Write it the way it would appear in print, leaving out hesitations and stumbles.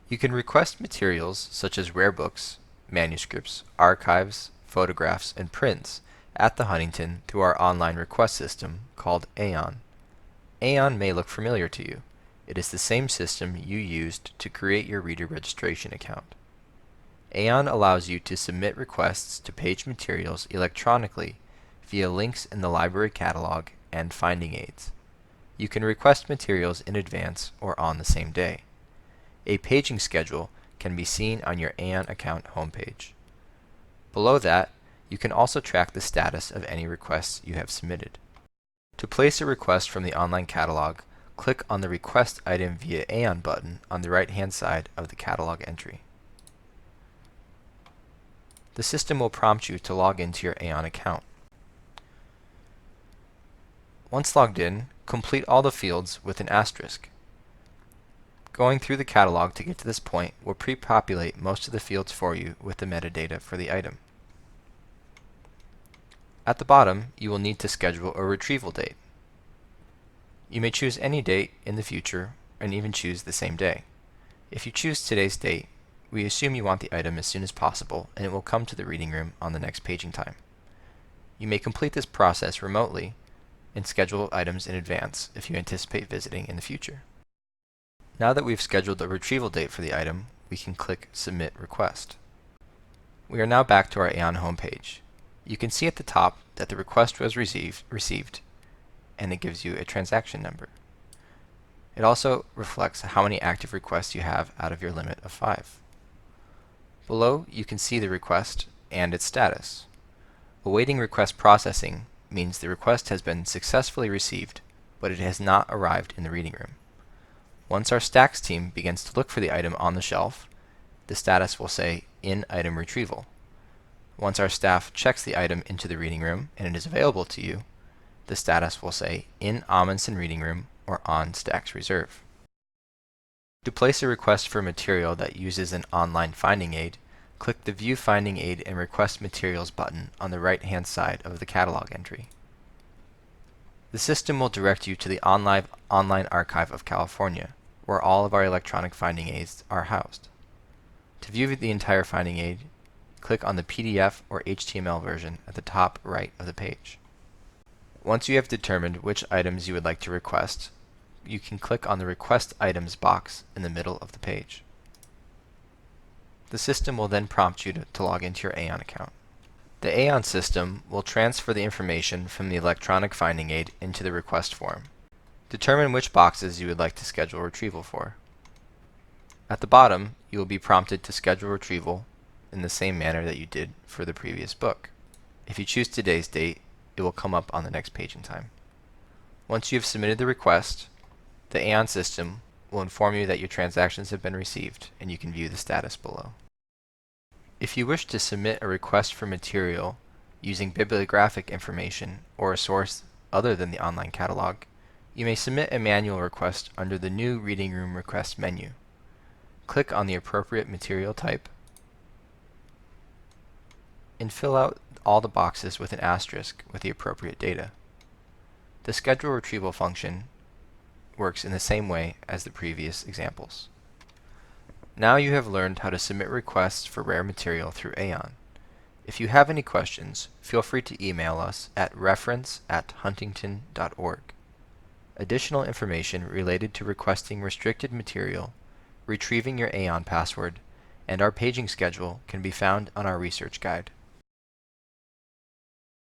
You can request materials such as rare books, manuscripts, archives, photographs, and prints at the Huntington through our online request system called Aeon. Aeon may look familiar to you. It is the same system you used to create your reader registration account. Aeon allows you to submit requests to page materials electronically via links in the library catalog and finding aids. You can request materials in advance or on the same day. A paging schedule can be seen on your Aeon account homepage. Below that, you can also track the status of any requests you have submitted. To place a request from the online catalog, click on the Request Item via Aeon button on the right-hand side of the catalog entry. The system will prompt you to log into your Aeon account. Once logged in, complete all the fields with an asterisk. Going through the catalog to get to this point will pre-populate most of the fields for you with the metadata for the item. At the bottom, you will need to schedule a retrieval date. You may choose any date in the future and even choose the same day. If you choose today's date, we assume you want the item as soon as possible and it will come to the reading room on the next paging time. You may complete this process remotely and schedule items in advance if you anticipate visiting in the future. Now that we've scheduled a retrieval date for the item, we can click Submit Request. We are now back to our Aeon homepage. You can see at the top that the request was received, and it gives you a transaction number. It also reflects how many active requests you have out of your limit of 5. Below, you can see the request and its status. Awaiting request processing means the request has been successfully received, but it has not arrived in the reading room. Once our Stacks team begins to look for the item on the shelf, the status will say In Item Retrieval. Once our staff checks the item into the reading room and it is available to you, the status will say In Amundsen Reading Room or On Stacks Reserve. To place a request for material that uses an online finding aid, click the View Finding Aid and Request Materials button on the right-hand side of the catalog entry. The system will direct you to the Online Archive of California, where all of our electronic finding aids are housed. To view the entire finding aid, click on the PDF or HTML version at the top right of the page. Once you have determined which items you would like to request, you can click on the Request Items box in the middle of the page. The system will then prompt you to log into your Aeon account. The Aeon system will transfer the information from the electronic finding aid into the request form. Determine which boxes you would like to schedule retrieval for. At the bottom, you will be prompted to schedule retrieval in the same manner that you did for the previous book. If you choose today's date, it will come up on the next page in time. Once you have submitted the request, the Aeon system will inform you that your transactions have been received and you can view the status below. If you wish to submit a request for material using bibliographic information or a source other than the online catalog, you may submit a manual request under the new Reading Room Request menu. Click on the appropriate material type and fill out all the boxes with an asterisk with the appropriate data. The schedule retrieval function works in the same way as the previous examples. Now you have learned how to submit requests for rare material through Aeon. If you have any questions, feel free to email us at reference@huntington.org. Additional information related to requesting restricted material, retrieving your Aeon password, and our paging schedule can be found on our research guide.